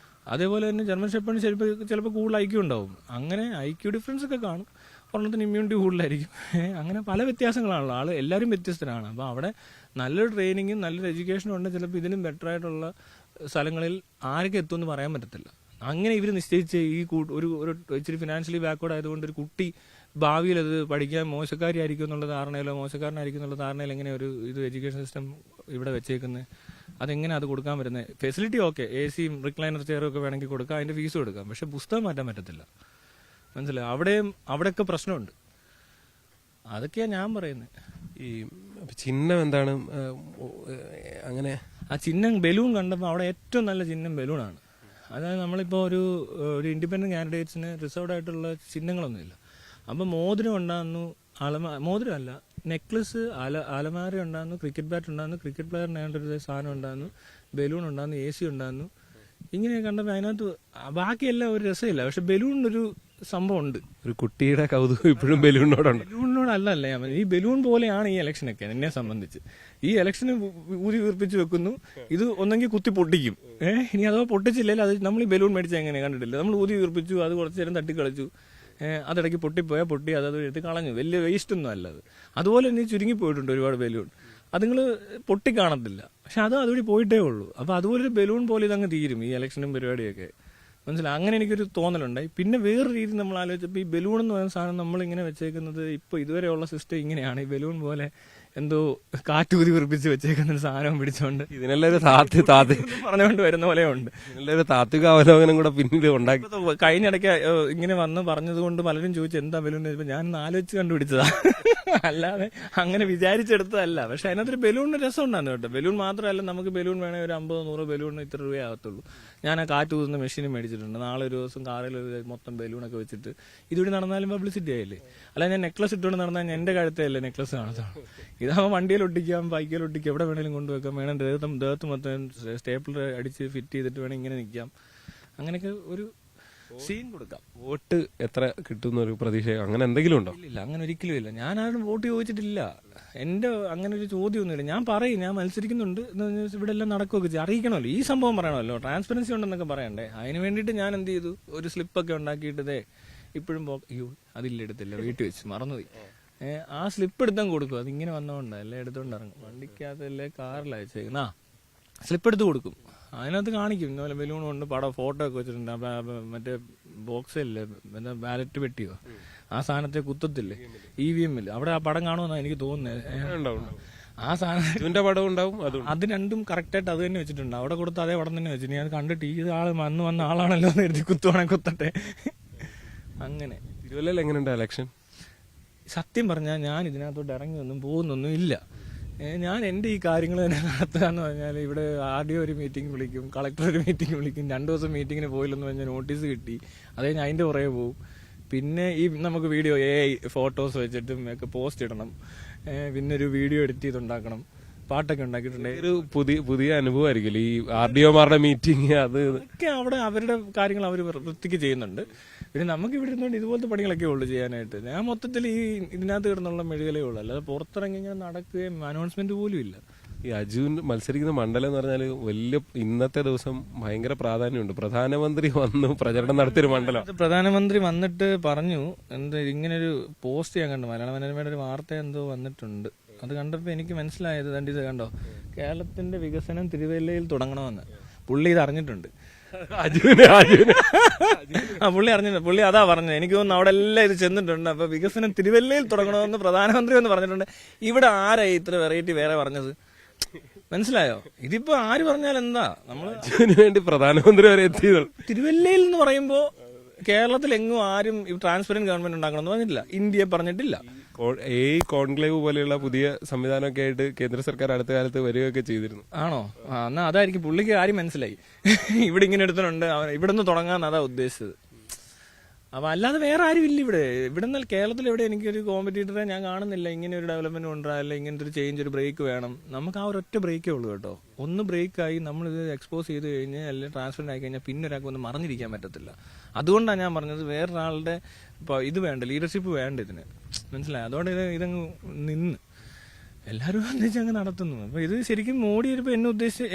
[SPEAKER 2] അതേപോലെ തന്നെ ജർമ്മൻ ഷെപ്പേർഡിന് ചിലപ്പോൾ കൂടുതൽ IQ ഉണ്ടാവും. അങ്ങനെ IQ ഡിഫറൻസ് ഒക്കെ കാണും. ഒരെണ്ണത്തിന് ഇമ്മ്യൂണിറ്റി കൂടുതലായിരിക്കും. അങ്ങനെ പല വ്യത്യാസങ്ങളാണല്ലോ, എല്ലാവരും വ്യത്യസ്തരാണ്. അപ്പോൾ അവിടെ നല്ലൊരു ട്രെയിനിങ്ങും നല്ലൊരു എഡ്യൂക്കേഷനും ഉണ്ട്. ചിലപ്പോൾ ഇതിനും ബെറ്റർ ആയിട്ടുള്ള സ്ഥലങ്ങളിൽ ആരൊക്കെ എത്തുമെന്ന് പറയാൻ പറ്റത്തില്ല. അങ്ങനെ ഇവർ നിശ്ചയിച്ച് ഈ ഒരു ഇച്ചിരി ഫിനാൻഷ്യലി ബാക്ക്വേർഡ് ആയതുകൊണ്ട് ഒരു കുട്ടി ഭാവിയിൽ അത് പഠിക്കാൻ മോശക്കാരിയായിരിക്കും എന്നുള്ള ധാരണയിലോ മോശക്കാരനായിരിക്കും എന്നുള്ള ധാരണയിൽ എങ്ങനെ ഇത് എഡ്യൂക്കേഷൻ സിസ്റ്റം ഇവിടെ വെച്ചേക്കുന്നത്? അതെങ്ങനെ അത് കൊടുക്കാൻ പറ്റുന്നത്? ഫെസിലിറ്റി ഓക്കെ, AC-യും റിക്ലൈനർ ചെയറും ഒക്കെ വേണമെങ്കിൽ കൊടുക്കാം, അതിന്റെ ഫീസ് കൊടുക്കാം. പക്ഷെ പുസ്തകം മാറ്റാൻ പറ്റത്തില്ല. മനസ്സിലായി? അവിടെയൊക്കെ പ്രശ്നമുണ്ട്. അതൊക്കെയാണ് ഞാൻ പറയുന്നത്.
[SPEAKER 1] ഈ ചിഹ്നം എന്താണ് അങ്ങനെ?
[SPEAKER 2] ആ ചിഹ്നം ബലൂൺ കണ്ടപ്പോൾ അവിടെ ഏറ്റവും നല്ല ചിഹ്നം ബലൂണാണ്. അതായത് നമ്മളിപ്പോൾ ഒരു ഇൻഡിപെൻഡന്റ് കാൻഡിഡേറ്റ്സിന് റിസർവ്ഡ് ആയിട്ടുള്ള ചിഹ്നങ്ങളൊന്നുമില്ല. അപ്പം മോതിരം ഉണ്ടാകുന്നു, മോതിരമല്ല നെക്ലസ്, അലമാര ഉണ്ടാകുന്നു, ക്രിക്കറ്റ് ബാറ്റ് ഉണ്ടാകുന്നു, ക്രിക്കറ്റ് പ്ലെയറിന് ഒരു സാധനം ഉണ്ടാകുന്നു, ബലൂൺ ഉണ്ടാകുന്നു, AC ഉണ്ടാകുന്നു. ഇങ്ങനെ കണ്ടപ്പോൾ അതിനകത്ത് ബാക്കിയെല്ലാം ഒരു രസമില്ല. പക്ഷെ ബലൂണിനൊരു സംഭവം ഉണ്ട്,
[SPEAKER 1] ഒരു കുട്ടിയുടെ കൗതുകം ഇപ്പോഴും ബലൂണിനോടുണ്ട്.
[SPEAKER 2] ബലൂണിനോടല്ല ഞാൻ, ഈ ബലൂൺ പോലെയാണ് ഈ ഇലക്ഷനൊക്കെ എന്നെ സംബന്ധിച്ച്. ഈ ഇലക്ഷന് ഊതി വീർപ്പിച്ച് വെക്കുന്നു, ഇത് ഒന്നെങ്കിൽ കുത്തി പൊട്ടിക്കും. ഇനി അഥവാ പൊട്ടിച്ചില്ലെങ്കിൽ അത് നമ്മൾ ഈ ബലൂൺ മേടിച്ച് എങ്ങനെ കണ്ടിട്ടില്ല. നമ്മൾ ഊതി വീർപ്പിച്ചു, അത് കുറച്ചു നേരം തട്ടിക്കളിച്ചു, അതിടയ്ക്ക് പൊട്ടിപ്പോയാൽ പൊട്ടി, അത് എടുത്ത് കളഞ്ഞു. വലിയ വേസ്റ്റ് ഒന്നും അല്ല അത്. അതുപോലെ തന്നെ ചുരുങ്ങിപ്പോയിട്ടുണ്ട് ഒരുപാട് ബലൂൺ, അത് നിങ്ങൾ പൊട്ടി കാണത്തില്ല. പക്ഷെ അതുവഴി പോയിട്ടേ ഉള്ളൂ. അപ്പൊ അതുപോലൊരു ബലൂൺ പോലെ ഇതങ്ങ് തീരും ഈ ഇലക്ഷനും പരിപാടിയൊക്കെ. മനസ്സിലായി? അങ്ങനെ എനിക്കൊരു തോന്നലുണ്ടായി. പിന്നെ വേറൊരു രീതി നമ്മൾ ആലോചിച്ചപ്പോൾ ഈ ബലൂൺ എന്ന് പറയുന്ന സാധനം നമ്മളിങ്ങനെ വെച്ചേക്കുന്നത് ഇപ്പോൾ ഇതുവരെയുള്ള സിസ്റ്റം ഇങ്ങനെയാണ്. ഈ ബലൂൺ പോലെ എന്തോ കാറ്റൂതി വിറപ്പിച്ച് വെച്ചേക്കുന്ന ഒരു സാധനം പിടിച്ചോണ്ട്
[SPEAKER 1] ഇതിനെല്ലാം ഒരു
[SPEAKER 2] പറഞ്ഞുകൊണ്ട് വരുന്ന പോലെ ഉണ്ട്.
[SPEAKER 1] ഇതിനെല്ലാം താത്വിക അവലോകനം കൂടെ പിന്നീട് ഉണ്ടാക്കി.
[SPEAKER 2] കഴിഞ്ഞിടയ്ക്ക് ഇങ്ങനെ വന്ന് പറഞ്ഞത് കൊണ്ട് പലരും ചോദിച്ചു എന്താ ബലൂൺ. ഞാൻ ആലോചിച്ച് കണ്ടുപിടിച്ചതാ, അല്ലാതെ അങ്ങനെ വിചാരിച്ചെടുത്തതല്ല. പക്ഷെ അതിനകത്തൊരു ബലൂണിന് രസം ഉണ്ടായിരുന്നു കേട്ടോ. ബലൂൺ മാത്രമല്ല, നമുക്ക് ബലൂൺ വേണേൽ ഒരു 50-100 ബലൂണിന് ഇത്ര രൂപയാകത്തുള്ളൂ. ഞാൻ ആ കാറ്റ് ഊതുന്ന മെഷീനും മേടിച്ചിട്ടുണ്ട്. നാളെ ഒരു ദിവസം കാറിൽ മൊത്തം ബലൂണൊക്കെ വെച്ചിട്ട് ഇതുവഴി നടന്നാലും പബ്ലിസിറ്റി ആയില്ലേ. അല്ല ഞാൻ നെക്ലസ് ഇട്ടുകൊണ്ട് നടന്നാൽ എന്റെ കഴുത്തല്ലേ നെക്ലസ് കാണത്തുള്ളൂ. ഇതാകുമ്പോൾ വണ്ടിയിൽ ഒട്ടിക്കാം, ബൈക്കിൽ ഒട്ടിക്കാം, എവിടെ വേണേലും കൊണ്ടുവെക്കാം. വേണം ദേഹത്ത് മൊത്തം സ്റ്റേപ്പിളർ അടിച്ച് ഫിറ്റ് ചെയ്തിട്ട് വേണം ഇങ്ങനെ നിൽക്കാം. അങ്ങനെയൊക്കെ ഒരു സീൻ കൊടുക്കാം.
[SPEAKER 1] വോട്ട് എത്ര കിട്ടുന്ന ഒരു പ്രതീക്ഷ അങ്ങനെ എന്തെങ്കിലും ഉണ്ടോ?
[SPEAKER 2] ഇല്ല, അങ്ങനെ ഒരിക്കലും ഇല്ല. ഞാൻ ആരും വോട്ട് ചോദിച്ചിട്ടില്ല. എന്റെ അങ്ങനെ ഒരു ചോദ്യമൊന്നുമില്ല. ഞാൻ പറയും ഞാൻ മത്സരിക്കുന്നുണ്ട്, ഇവിടെ എല്ലാം നടക്കുകയൊക്കെ ചെയ്യും. അറിയിക്കണമല്ലോ, ഈ സംഭവം പറയണമല്ലോ, ട്രാൻസ്പെറൻസി ഉണ്ടെന്നൊക്കെ പറയണ്ടേ. അതിന് വേണ്ടിയിട്ട് ഞാൻ എന്ത് ചെയ്തു, ഒരു സ്ലിപ്പൊക്കെ ഉണ്ടാക്കിയിട്ടതേ ഇപ്പോഴും അതില്ല, എടുത്തില്ല, വീട്ടിൽ വെച്ച് മറന്നുപോയി. ആ സ്ലിപ്പ് എടുത്താൽ കൊടുക്കും. അതിങ്ങനെ വന്നോണ്ടാ എല്ലാം എടുത്തോണ്ട് ഇറങ്ങും. വണ്ടിക്കകത്തല്ലേ കാറിൽ അയച്ചേക്കുന്ന സ്ലിപ്പ് എടുത്ത് കൊടുക്കും. അതിനകത്ത് കാണിക്കും ഇന്നലെ ബലൂൺ കൊണ്ട് പടം ഫോട്ടോ ഒക്കെ വെച്ചിട്ടുണ്ട്. മറ്റേ ബോക്സല്ലേ, ബാലറ്റ് പെട്ടിയോ, ആ സാധനത്തെ കുത്തത്തില്ലേ EVM അവിടെ, ആ പടം കാണുമെന്നാണ് എനിക്ക് തോന്നുന്നത്. ആ സാധനത്തിന്റെ പടം ഉണ്ടാവും. അത് രണ്ടും കറക്റ്റായിട്ട് അത് തന്നെ വെച്ചിട്ടുണ്ട്. അവിടെ കൊടുത്ത് അതേ പടം തന്നെ വെച്ചു. ഞാൻ കണ്ടിട്ട് ഈ ആള് വന്ന ആളാണല്ലോ എന്ന് കരുതി കുത്തുവാണെങ്കിൽ കുത്തട്ടെ. അങ്ങനെ
[SPEAKER 1] തിരുവല്ലയിൽ എങ്ങനെയുണ്ട് ഇലക്ഷൻ?
[SPEAKER 2] സത്യം പറഞ്ഞാൽ ഞാൻ ഇതിനകത്തോട്ട് ഇറങ്ങിയൊന്നും പോകുന്നൊന്നും ഇല്ല. ഞാൻ എൻ്റെ ഈ കാര്യങ്ങൾ തന്നെ നടത്തുക എന്ന് പറഞ്ഞാൽ ഇവിടെ RDO ഒരു മീറ്റിംഗ് വിളിക്കും, കളക്ടർ ഒരു മീറ്റിംഗ് വിളിക്കും. 2 ദിവസം മീറ്റിങ്ങിന് പോയില്ലെന്ന് പറഞ്ഞാൽ നോട്ടീസ് കിട്ടി, അതേ ഞാൻ അതിൻ്റെ പുറകെ പോകും. പിന്നെ ഈ നമുക്ക് വീഡിയോ ഫോട്ടോസ് വെച്ചിട്ടും ഒക്കെ പോസ്റ്റ് ഇടണം, പിന്നെ ഒരു വീഡിയോ എഡിറ്റ് ചെയ്തുണ്ടാക്കണം, പാട്ടൊക്കെ ഉണ്ടാക്കിയിട്ടുണ്ട്.
[SPEAKER 1] ഒരു പുതിയ അനുഭവമായിരിക്കും ഈ RDOമാരുടെ മീറ്റിംഗ്.
[SPEAKER 2] അതൊക്കെ അവിടെ അവരുടെ കാര്യങ്ങൾ അവർ വൃത്തിക്ക് ചെയ്യുന്നുണ്ട്. പിന്നെ നമുക്ക് ഇവിടെ ഇരുന്നുകൊണ്ട് ഇതുപോലത്തെ പണികളൊക്കെ ഉള്ളു ചെയ്യാനായിട്ട്. ഞാൻ മൊത്തത്തിൽ ഇതിനകത്ത് കിടന്നുള്ള മെഴുകലേ ഉള്ളൂ, അല്ലാതെ പുറത്തിറങ്ങി ഇങ്ങനെ നടക്കുകയും അനൗൺസ്മെന്റ് പോലും ഇല്ല.
[SPEAKER 1] ഈ അജുൻ മത്സരിക്കുന്ന മണ്ഡലം എന്ന് പറഞ്ഞാൽ വലിയ ഇന്നത്തെ ദിവസം ഭയങ്കര പ്രാധാന്യമുണ്ട്. പ്രധാനമന്ത്രി വന്നു പ്രചരണം നടത്തിയൊരു മണ്ഡലം.
[SPEAKER 2] പ്രധാനമന്ത്രി വന്നിട്ട് പറഞ്ഞു ഇങ്ങനൊരു പോസ്റ്റ് ഞാൻ കണ്ടു, മലയാള മനോരമയുടെ ഒരു വാർത്ത എന്തോ വന്നിട്ടുണ്ട്. അത് കണ്ടപ്പോൾ എനിക്ക് മനസ്സിലായത് ഇത് കണ്ടോ, കേരളത്തിന്റെ വികസനം തിരുവല്ലയിൽ തുടങ്ങണമെന്ന്. പുള്ളി ഇത് അറിഞ്ഞിട്ടുണ്ട്. പുള്ളി അറിഞ്ഞിട്ടുണ്ട്. പുള്ളി അതാ പറഞ്ഞത്. എനിക്ക് തോന്നുന്നു അവിടെ എല്ലാം ഇത് ചെന്നിട്ടുണ്ട്. അപ്പൊ വികസനം തിരുവല്ലയിൽ തുടങ്ങണമെന്ന് പ്രധാനമന്ത്രി എന്ന് പറഞ്ഞിട്ടുണ്ട്. ഇവിടെ ആരായി ഇത്ര വെറൈറ്റി വേറെ പറഞ്ഞത്? മനസ്സിലായോ? ഇതിപ്പോ ആര് പറഞ്ഞാൽ എന്താ, നമ്മള്
[SPEAKER 1] വേണ്ടി പ്രധാനമന്ത്രി വരെ എത്തി.
[SPEAKER 2] തിരുവല്ലയിൽ എന്ന് പറയുമ്പോ കേരളത്തിൽ എങ്ങും ആരും ട്രാൻസ്പെറന്റ് ഗവൺമെന്റ് ഉണ്ടാക്കണം എന്ന് പറഞ്ഞിട്ടില്ല, ഇന്ത്യയെ പറഞ്ഞിട്ടില്ല.
[SPEAKER 1] ഈ കോൺക്ലേവ് പോലെയുള്ള പുതിയ സംവിധാനമൊക്കെ ആയിട്ട് കേന്ദ്ര സർക്കാർ അടുത്ത കാലത്ത് വരികയൊക്കെ ചെയ്തിരുന്നു.
[SPEAKER 2] ആണോ? എന്നാ അതായിരിക്കും പുള്ളിക്ക് കാര്യം മനസ്സിലായി. ഇവിടെ ഇങ്ങനെ എടുത്തിട്ടുണ്ട്, ഇവിടെ നിന്ന് തുടങ്ങാന്ന് അതാ ഉദ്ദേശിച്ചത്. അപ്പൊ അല്ലാതെ വേറെ ആരും ഇല്ല ഇവിടെ. ഇവിടെ നിന്നാൽ കേരളത്തിൽ എവിടെ എനിക്കൊരു കോമ്പറ്റീറ്ററെ ഞാൻ കാണുന്നില്ല. ഇങ്ങനെ ഒരു ഡെവലപ്മെന്റ് കൊണ്ടുവരാല്ല, ഇങ്ങനത്തെ ഒരു ചേഞ്ച്, ഒരു ബ്രേക്ക് വേണം. നമുക്ക് ആ ഒരൊറ്റ ബ്രേക്കേ ഉള്ളൂ കേട്ടോ. ഒന്ന് ബ്രേക്കായി നമ്മളിത് എക്സ്പോസ് ചെയ്ത് കഴിഞ്ഞാൽ അല്ലെങ്കിൽ ട്രാൻസ്ഫർ ആയി കഴിഞ്ഞാൽ പിന്നെ ഒരാൾക്ക് ഒന്ന് മറിഞ്ഞിരിക്കാൻ പറ്റത്തില്ല. അതുകൊണ്ടാണ് ഞാൻ പറഞ്ഞത് വേറൊരാളുടെ ഇത് വേണ്ട, ലീഡർഷിപ്പ് വേണ്ട ഇതിന്. മനസ്സിലായി? അതുകൊണ്ട് ഇതങ്ങ് നിന്ന് എല്ലാവരും ഒന്നിച്ചങ്ങ് നടത്തുന്നു. അപ്പൊ ഇത് ശരിക്കും മോഡി വരുമ്പോ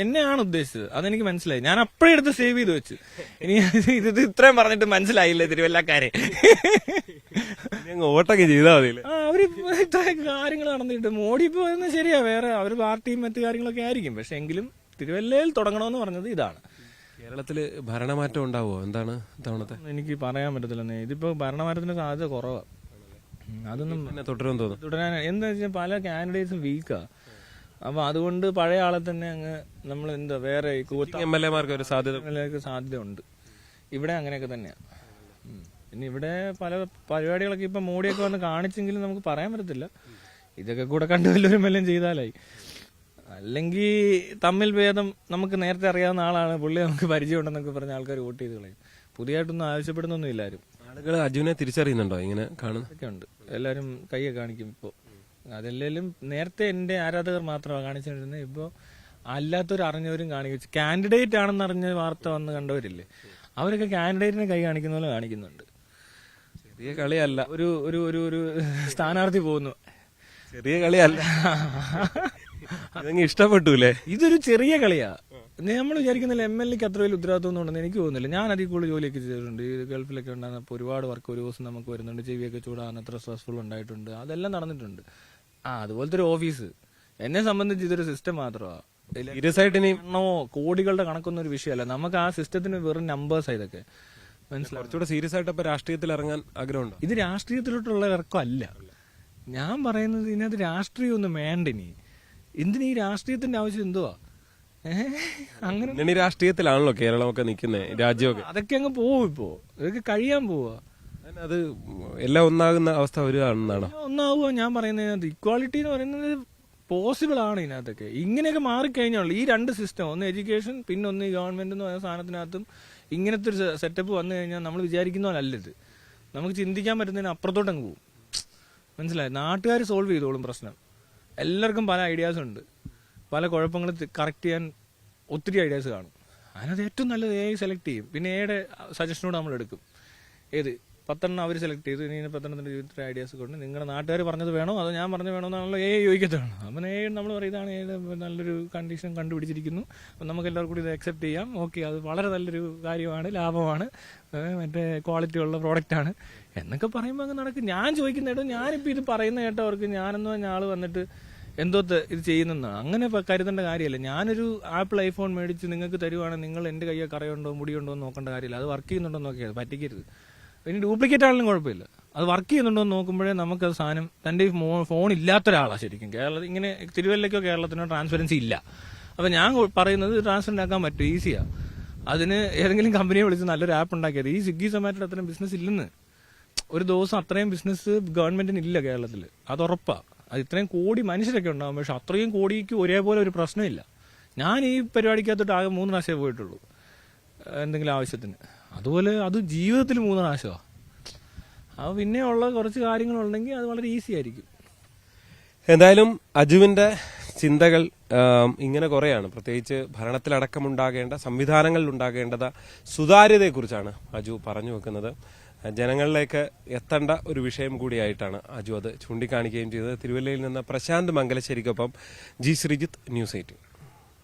[SPEAKER 2] എന്നെയാണ് ഉദ്ദേശിച്ചത്. അതെനിക്ക് മനസ്സിലായി. ഞാൻ അപ്പഴേ എടുത്ത് സേവ് ചെയ്ത് വെച്ചു. ഇനി ഇത് ഇത്രയും പറഞ്ഞിട്ട് മനസ്സിലായില്ലേ തിരുവല്ലക്കാരെ?
[SPEAKER 1] ഓട്ടൊക്കെ ചെയ്താൽ മതി.
[SPEAKER 2] അവര് ഇത്ര കാര്യങ്ങൾ നടന്നിട്ട് മോഡി ഇപ്പൊ ശരിയാ, വേറെ അവര് പാർട്ടിയും മറ്റു കാര്യങ്ങളൊക്കെ ആയിരിക്കും. പക്ഷെ എങ്കിലും തിരുവല്ലയിൽ തുടങ്ങണമെന്ന് പറഞ്ഞത് ഇതാണ്.
[SPEAKER 1] കേരളത്തില് ഭരണമാറ്റം ഉണ്ടാവുമോ? എന്താണ് ഇത്തവണത്തെ?
[SPEAKER 2] എനിക്ക് പറയാൻ പറ്റത്തില്ലെന്നേ. ഇതിപ്പോ ഭരണമാറ്റത്തിന്റെ സാധ്യത കുറവാണ്. അതൊന്നും തുടരാൻ എന്താ വെച്ചാൽ പല കാൻഡിഡേറ്റ്സും വീക്കാ. അപ്പൊ അതുകൊണ്ട് പഴയ ആളെ തന്നെ അങ്ങ് നമ്മൾ എന്താ വേറെ
[SPEAKER 1] MLA-മാർക്ക് ഒരു
[SPEAKER 2] സാധ്യത ഉണ്ട്. ഇവിടെ അങ്ങനെയൊക്കെ തന്നെയാ. പിന്നെ ഇവിടെ പല പരിപാടികളൊക്കെ ഇപ്പൊ മോഡിയൊക്കെ വന്ന് കാണിച്ചെങ്കിലും നമുക്ക് പറയാൻ പറ്റത്തില്ല. ഇതൊക്കെ കൂടെ കണ്ടു വല്ലവരും എല്ലാം ചെയ്താലായി. അല്ലെങ്കിൽ തമ്മിൽ ഭേദം നമുക്ക് നേരത്തെ അറിയാവുന്ന ആളാണ്, പുള്ളി നമുക്ക് പരിചയമുണ്ടെന്നൊക്കെ പറഞ്ഞ ആൾക്കാർ വോട്ട് ചെയ്ത് കളയും. പുതിയതായിട്ടൊന്നും ആവശ്യപ്പെടുന്നൊന്നും ഇല്ലാരും.
[SPEAKER 1] ആളുകൾ അജുവിനെ തിരിച്ചറിയുന്നുണ്ടോ? ഇങ്ങനെ കാണുന്നൊക്കെ
[SPEAKER 2] ഉണ്ട്. എല്ലാരും കയ്യെ കാണിക്കും ഇപ്പോ. അതെല്ലാലും നേരത്തെ എന്റെ ആരാധകർ മാത്രമാണ് കാണിച്ചുകൊണ്ടിരുന്നത്. ഇപ്പോ അല്ലാത്തവർ അറിഞ്ഞവരും കാണിക്കും. കാൻഡിഡേറ്റ് ആണെന്ന് അറിഞ്ഞ വാർത്ത വന്ന് കണ്ടവരില്ലേ, അവരൊക്കെ കാൻഡിഡേറ്റിനെ കൈ കാണിക്കുന്ന പോലെ കാണിക്കുന്നുണ്ട്.
[SPEAKER 1] ചെറിയ കളിയല്ല.
[SPEAKER 2] ഒരു ഒരു ഒരു ഒരു സ്ഥാനാർത്ഥി പോകുന്നു.
[SPEAKER 1] ചെറിയ കളിയല്ല. ഇഷ്ടപ്പെട്ടൂലേ?
[SPEAKER 2] ഇതൊരു ചെറിയ കളിയാ. നമ്മൾ വിചാരിക്കുന്നില്ല MLA-ക്ക് അത്ര വലിയ ഉത്തരവാദിത്വം ഉണ്ടെന്ന് എനിക്ക് തോന്നുന്നില്ല. ഞാൻ അതിൽ കൂടുതൽ ജോലിയൊക്കെ ചെയ്തിട്ടുണ്ട്. ഈ ഗൾഫിലൊക്കെ ഉണ്ടാകുന്നപ്പോൾ ഒരുപാട് വർക്ക് ഒരു ദിവസം നമുക്ക് വരുന്നുണ്ട്. ചെവിയൊക്കെ ചൂടാകുന്ന അത്ര സ്ട്രെസ്ഫുൾ ഉണ്ടായിട്ടുണ്ട്. അതെല്ലാം നടന്നിട്ടുണ്ട്. അതുപോലത്തെ ഒരു ഓഫീസ് എന്നെ സംബന്ധിച്ച് ഇതൊരു സിസ്റ്റം മാത്രമാണ്.
[SPEAKER 1] സീരിയസ് ആയിട്ട് ഇനി
[SPEAKER 2] കോടികളുടെ കണക്കൊന്നും ഒരു വിഷയമല്ല. നമുക്ക് ആ സിസ്റ്റത്തിന് വെറും നമ്പേഴ്സ് ഇതൊക്കെ മനസ്സിലാവും.
[SPEAKER 1] കുറച്ചുകൂടെ സീരിയസ് ആയിട്ട് ഇപ്പൊ രാഷ്ട്രീയത്തിൽ ഇറങ്ങാൻ ആഗ്രഹമുണ്ടോ?
[SPEAKER 2] ഇത് രാഷ്ട്രീയത്തിലോട്ടുള്ള ഇറക്കം അല്ല. ഞാൻ പറയുന്നത് ഇതിനകത്ത് രാഷ്ട്രീയം ഒന്നും വേണ്ട. ഇനി എന്തിനീ രാഷ്ട്രീയത്തിന്റെ ആവശ്യം എന്തുവാ?
[SPEAKER 1] അങ്ങനെ രാഷ്ട്രീയത്തിലാണല്ലോ കേരളമൊക്കെ നിൽക്കുന്നത്, രാജ്യമൊക്കെ.
[SPEAKER 2] അതൊക്കെ അങ്ങ് പോവും. ഇപ്പോ ഇതൊക്കെ കഴിയാൻ പോവാ.
[SPEAKER 1] അത് എല്ലാം ഒന്നാകുന്ന അവസ്ഥ വരികയാണെന്നാണോ?
[SPEAKER 2] ഒന്നാവുക. ഞാൻ പറയുന്നത് ഇക്വാളിറ്റി എന്ന് പറയുന്നത് പോസിബിൾ ആണ് ഇതിനകത്തൊക്കെ. ഇങ്ങനെയൊക്കെ മാറിക്കഴിഞ്ഞാൽ ഈ രണ്ട് സിസ്റ്റം, ഒന്ന് എഡ്യൂക്കേഷൻ പിന്നെ ഒന്ന് ഈ ഗവൺമെന്റ് എന്ന് പറയുന്ന സാധനത്തിനകത്തും ഇങ്ങനത്തെ ഒരു സെറ്റപ്പ് വന്നു കഴിഞ്ഞാൽ നമ്മൾ വിചാരിക്കുന്ന പോലെ അല്ല ഇത്. നമുക്ക് ചിന്തിക്കാൻ പറ്റുന്നതിന് അപ്പുറത്തോട്ടങ്ങ് പോകും. മനസ്സിലായി? നാട്ടുകാർ സോൾവ് ചെയ്തോളും പ്രശ്നം. എല്ലാവർക്കും പല ഐഡിയാസ് ഉണ്ട്. പല കുഴപ്പങ്ങൾ കറക്റ്റ് ചെയ്യാൻ ഒത്തിരി ഐഡിയാസ് കാണും. അതിനകത്ത് ഏറ്റവും നല്ലത് AI സെലക്ട് ചെയ്യും. പിന്നെ എയുടെ സജഷനോട് നമ്മൾ എടുക്കും. ഏത് 10 അവർ സെലക്ട് ചെയ്തു. ഇനി 10 ജീവിതത്തിലെ ഐഡിയാസ് കൊണ്ട് നിങ്ങളുടെ നാട്ടുകാർ പറഞ്ഞത് വേണോ അതോ ഞാൻ പറഞ്ഞത് വേണോ എന്നാണല്ലോ AI ചോദിക്കത്താണ്. അപ്പം AI നമ്മൾ പറയും ഇതാണ് AI നല്ലൊരു കണ്ടീഷൻ കണ്ടുപിടിച്ചിരിക്കുന്നു, അപ്പം നമുക്ക് എല്ലാവർക്കും കൂടി ഇത് അക്സെപ്റ്റ് ചെയ്യാം. ഓക്കെ, അത് വളരെ നല്ലൊരു കാര്യമാണ്, ലാഭമാണ്, മറ്റേ ക്വാളിറ്റി ഉള്ള പ്രോഡക്റ്റാണ് എന്നൊക്കെ പറയുമ്പോൾ അങ്ങ് നടക്കും. ഞാൻ ചോദിക്കുന്ന കേട്ടോ, ഞാനിപ്പോൾ ഇത് പറയുന്ന കേട്ടോ അവർക്ക് ഞാനെന്ന് പറഞ്ഞ ആൾ വന്നിട്ട് എന്തോത്ത് ഇത് ചെയ്യുന്നതാണ്. അങ്ങനെ കരുതേണ്ട കാര്യമല്ല. ഞാനൊരു ആപ്പിൾ ഐഫോൺ മേടിച്ച് നിങ്ങൾക്ക് തരുവാണെങ്കിൽ നിങ്ങൾ എൻ്റെ കയ്യിൽ കറയുണ്ടോ മുടിയുണ്ടോ എന്ന് നോക്കേണ്ട കാര്യമില്ല. അത് വർക്ക് ചെയ്യുന്നുണ്ടോ എന്ന് നോക്കിയാൽ പറ്റിക്കരുത്. ഇനി ഡ്യൂപ്ലിക്കേറ്റ് ആണെങ്കിലും കുഴപ്പമില്ല. അത് വർക്ക് ചെയ്യുന്നുണ്ടോ എന്ന് നോക്കുമ്പോഴേ നമുക്കത് സാധനം തൻ്റെ ഫോൺ ഇല്ലാത്ത ഒരാളാണ് ശരിക്കും. കേരളത്തിൽ ഇങ്ങനെ തിരുവല്ലയ്ക്കോ കേരളത്തിനോ ട്രാൻസ്പെറൻസി ഇല്ല. അപ്പം ഞാൻ പറയുന്നത് ട്രാൻസ്പെറൻ്റ് ആക്കാൻ പറ്റും, ഈസിയാണ്. അതിന് ഏതെങ്കിലും കമ്പനിയെ വിളിച്ച് നല്ലൊരു ആപ്പ് ഉണ്ടാക്കിയത്. ഈ സ്വിഗ്ഗി സൊമാറ്റോയുടെ അത്രയും ബിസിനസ് ഇല്ലെന്ന്. ഒരു ദിവസം അത്രയും ബിസിനസ് ഗവൺമെന്റിന് ഇല്ല കേരളത്തിൽ, അത് ഉറപ്പാണ്. അത് ഇത്രയും കോടി മനുഷ്യരൊക്കെ ഉണ്ടാകും, പക്ഷെ അത്രയും കോടിക്ക് ഒരേപോലെ ഒരു പ്രശ്നമില്ല. ഞാൻ ഈ പരിപാടിക്കകത്തോട്ട് ആകെ 3 പ്രാവശ്യമേ പോയിട്ടുള്ളൂ എന്തെങ്കിലും ആവശ്യത്തിന്. അതുപോലെ അത് ജീവിതത്തിൽ 3 പ്രാവശ്യമാണ്. അപ്പോൾ പിന്നെ ഉള്ള കുറച്ച് കാര്യങ്ങളുണ്ടെങ്കിൽ അത് വളരെ ഈസി ആയിരിക്കും.
[SPEAKER 1] എന്തായാലും അജുവിന്റെ ചിന്തകൾ ഇങ്ങനെ കുറെയാണ്. പ്രത്യേകിച്ച് ഭരണത്തിലടക്കമുണ്ടാകേണ്ട സംവിധാനങ്ങളിൽ ഉണ്ടാകേണ്ടത് സുതാര്യതയെക്കുറിച്ചാണ് അജു പറഞ്ഞു വെക്കുന്നത്. ജനങ്ങളിലേക്ക് എത്തേണ്ട ഒരു വിഷയം കൂടിയായിട്ടാണ് അജു അത് ചൂണ്ടിക്കാണിക്കുകയും ചെയ്തത്. തിരുവല്ലയിൽ നിന്ന് പ്രശാന്ത് മംഗലശ്ശേരിക്കൊപ്പം ജി ശ്രീജിത്ത്, ന്യൂസ് 18.